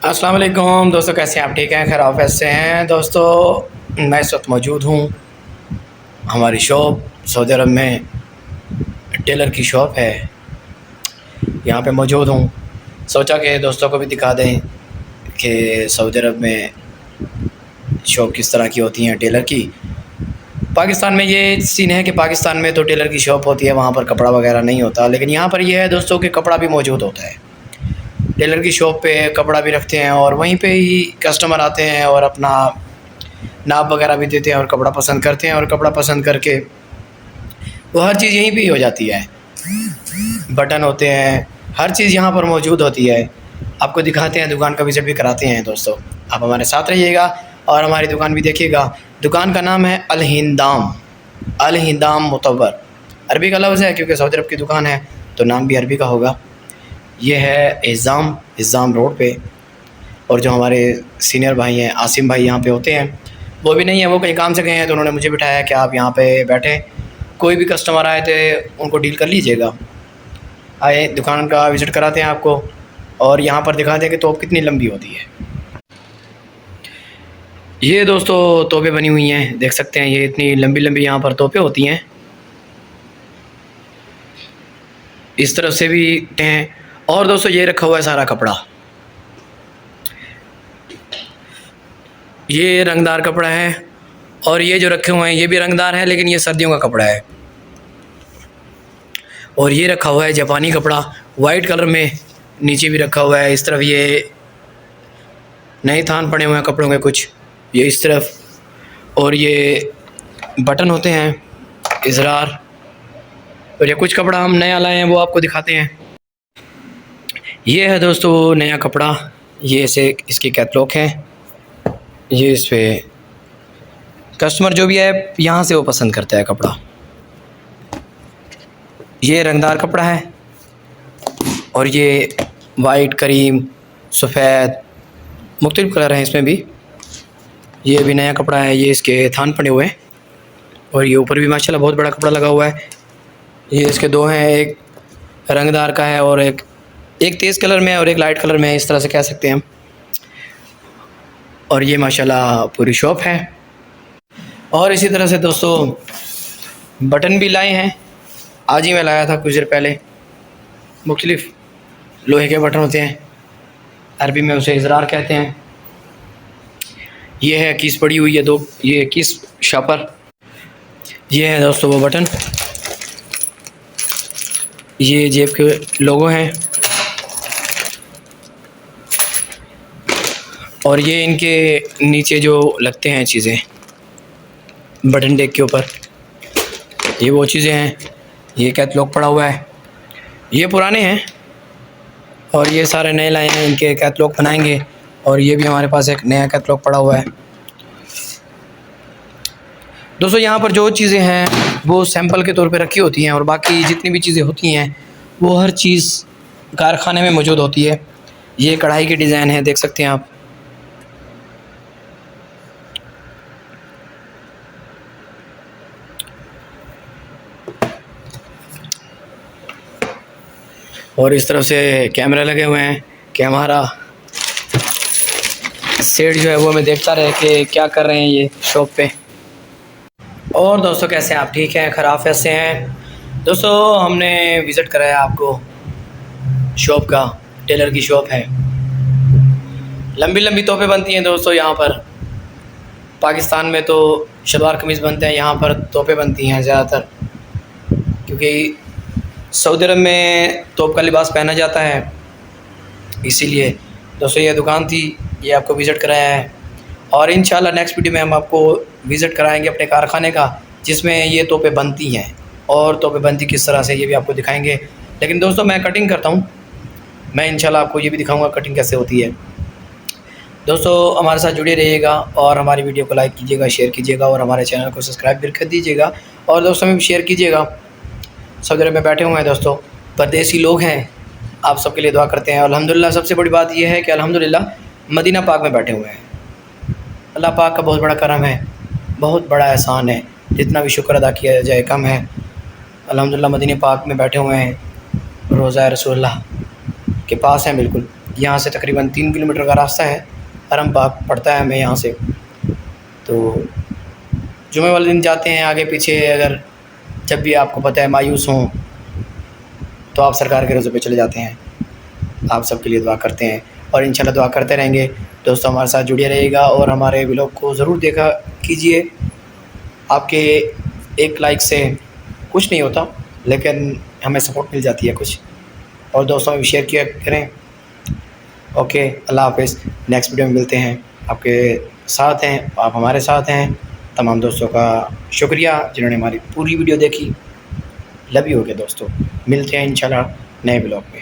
अस्सलाम वालेकुम दोस्तों, कैसे हैं आप? ठीक हैं? खैर ऑफिस से हैं दोस्तों। मैं इस वक्त मौजूद हूँ हमारी शॉप सऊदी अरब में, टेलर की शॉप है, यहाँ पे मौजूद हूँ। सोचा कि दोस्तों को भी दिखा दें कि सऊदी अरब में शॉप किस तरह की होती हैं टेलर की। पाकिस्तान में ये सीन है कि पाकिस्तान में तो टेलर की शॉप होती है, वहाँ पर कपड़ा वगैरह नहीं होता, लेकिन यहाँ पर ये है दोस्तों कि कपड़ा भी मौजूद होता है। टेलर की शॉप पे कपड़ा भी रखते हैं और वहीं पे ही कस्टमर आते हैं और अपना नाप वगैरह भी देते हैं और कपड़ा पसंद करते हैं, और कपड़ा पसंद करके वो हर चीज़ यहीं पे ही हो जाती है। बटन होते हैं, हर चीज़ यहाँ पर मौजूद होती है। आपको दिखाते हैं, दुकान का विज़िट भी कराते हैं दोस्तों। आप हमारे साथ रहिएगा और हमारी दुकान भी देखिएगा। दुकान का नाम है अल हिंदाम, अल हिंदाम मुतव्वर। अरबी का लफ्ज़ है क्योंकि सऊदी अरब की दुकान है तो नाम भी अरबी का होगा। ये है इज़ाम रोड पे, और जो हमारे सीनियर भाई हैं आसिम भाई यहाँ पे होते हैं, वो भी नहीं है, वो कहीं काम से गए हैं, तो उन्होंने मुझे बिठाया कि आप यहाँ पे बैठें, कोई भी कस्टमर आए थे उनको डील कर लीजिएगा। आए, दुकान का विज़िट कराते हैं आपको और यहाँ पर दिखाते हैं कि तोप कितनी लंबी होती है। ये दोस्तों तोपें बनी हुई हैं, देख सकते हैं, ये इतनी लंबी लंबी यहाँ पर तोपें होती हैं। इस तरफ से भी हैं। और दोस्तों ये रखा हुआ है सारा कपड़ा, ये रंगदार कपड़ा है, और ये जो रखे हुए हैं ये भी रंगदार है, लेकिन ये सर्दियों का कपड़ा है। और ये रखा हुआ है जापानी कपड़ा वाइट कलर में, नीचे भी रखा हुआ है। इस तरफ ये नए थान पड़े हुए हैं कपड़ों के कुछ, ये इस तरफ, और ये बटन होते हैं इजरार। और ये कुछ कपड़ा हम नया लाए हैं, वो आपको दिखाते हैं। ये है दोस्तों नया कपड़ा, ये ऐसे इसके कैटलॉग हैं। ये इस पर कस्टमर जो भी है यहाँ से वो पसंद करता है कपड़ा। ये रंगदार कपड़ा है, और ये वाइट, करीम, सफ़ेद, मुख्तलिफ़ कलर हैं इसमें भी। ये भी नया कपड़ा है, ये इसके थान पड़े हुए हैं, और ये ऊपर भी माशाल्लाह बहुत बड़ा कपड़ा लगा हुआ है। ये इसके दो हैं, एक रंगदार का है और एक तेज़ कलर में है और एक लाइट कलर में है, इस तरह से कह सकते हैं हम। और ये माशाल्लाह पूरी शॉप है। और इसी तरह से दोस्तों बटन भी लाए हैं, आज ही मैं लाया था कुछ देर पहले। मुख्तलिफ़ लोहे के बटन होते हैं, अरबी में उसे इजरार कहते हैं। ये है कीस पड़ी हुई है, दो ये कीस शापर। ये है दोस्तों वो बटन, ये जेब के लोगो हैं, और ये इनके नीचे जो लगते हैं चीज़ें बटन डेक के ऊपर, ये वो चीज़ें हैं। ये कैटलॉग पड़ा हुआ है, ये पुराने हैं और ये सारे नए लाए हैं, इनके कैटलॉग बनाएंगे। और ये भी हमारे पास एक नया कैटलॉग पड़ा हुआ है। दोस्तों यहाँ पर जो चीज़ें हैं वो सैंपल के तौर पे रखी होती हैं, और बाकी जितनी भी चीज़ें होती हैं वो हर चीज़ कारखाने में मौजूद होती है। ये कढ़ाई की डिज़ाइन है, देख सकते हैं आप। और इस तरफ से कैमरा लगे हुए हैं कि हमारा सेठ जो है वो हमें देखता रहे कि क्या कर रहे हैं ये शॉप पे। और दोस्तों कैसे हैं आप? ठीक हैं? खराफियत से हैं? दोस्तों हमने विज़िट कराया आपको शॉप का, टेलर की शॉप है। लंबी लंबी तोपें बनती हैं दोस्तों यहाँ पर। पाकिस्तान में तो शलवार कमीज़ बनते हैं, यहाँ पर तोपें बनती हैं ज़्यादातर, क्योंकि सऊदी अरब में तोप का लिबास पहना जाता है, इसीलिए दोस्तों ये दुकान थी, ये आपको विज़िट कराया है। और इंशाल्लाह नेक्स्ट वीडियो में हम आपको विज़िट कराएंगे अपने कारखाने का, जिसमें ये तोपें बनती हैं, और तोपें बनती किस तरह से ये भी आपको दिखाएंगे। लेकिन दोस्तों मैं कटिंग करता हूँ, मैं इंशाल्लाह आपको ये भी दिखाऊंगा कटिंग कैसे होती है। दोस्तों हमारे साथ जुड़े रहिएगा और हमारी वीडियो को लाइक कीजिएगा, शेयर कीजिएगा, और हमारे चैनल को सब्सक्राइब भी कर दीजिएगा, और दोस्तों में भी शेयर कीजिएगा। सऊदी अरब में बैठे हुए हैं दोस्तों, परदेसी लोग हैं, आप सबके लिए दुआ करते हैं। अल्हम्दुलिल्लाह सबसे बड़ी बात यह है कि अल्हम्दुलिल्लाह मदीना पाक में बैठे हुए हैं। अल्लाह पाक का बहुत बड़ा करम है, बहुत बड़ा एहसान है, जितना भी शुक्र अदा किया जाए कम है। अल्हम्दुलिल्लाह मदीना पाक में बैठे हुए हैं, रोज़ा रसूलुल्लाह के पास हैं बिल्कुल। यहाँ से तकरीबन 3 किलोमीटर का रास्ता है। हरम बाग पड़ता है हमें यहाँ से। तो जुमे वाले दिन जाते हैं आगे पीछे। अगर जब भी आपको पता है मायूस हों तो आप सरकार के रोज़े पे चले जाते हैं। आप सबके लिए दुआ करते हैं और इंशाल्लाह दुआ करते रहेंगे। दोस्तों हमारे साथ जुड़े रहिएगा और हमारे व्लॉग को ज़रूर देखा कीजिए। आपके एक लाइक से कुछ नहीं होता, लेकिन हमें सपोर्ट मिल जाती है कुछ। और दोस्तों में शेयर किया करें। ओके, अल्लाह हाफ़िज़। नेक्स्ट वीडियो में मिलते हैं। आपके साथ हैं, आप हमारे साथ हैं। तमाम दोस्तों का शुक्रिया जिन्होंने हमारी पूरी वीडियो देखी। Love you. ओके दोस्तों, मिलते हैं इंशाल्लाह नए ब्लॉग में।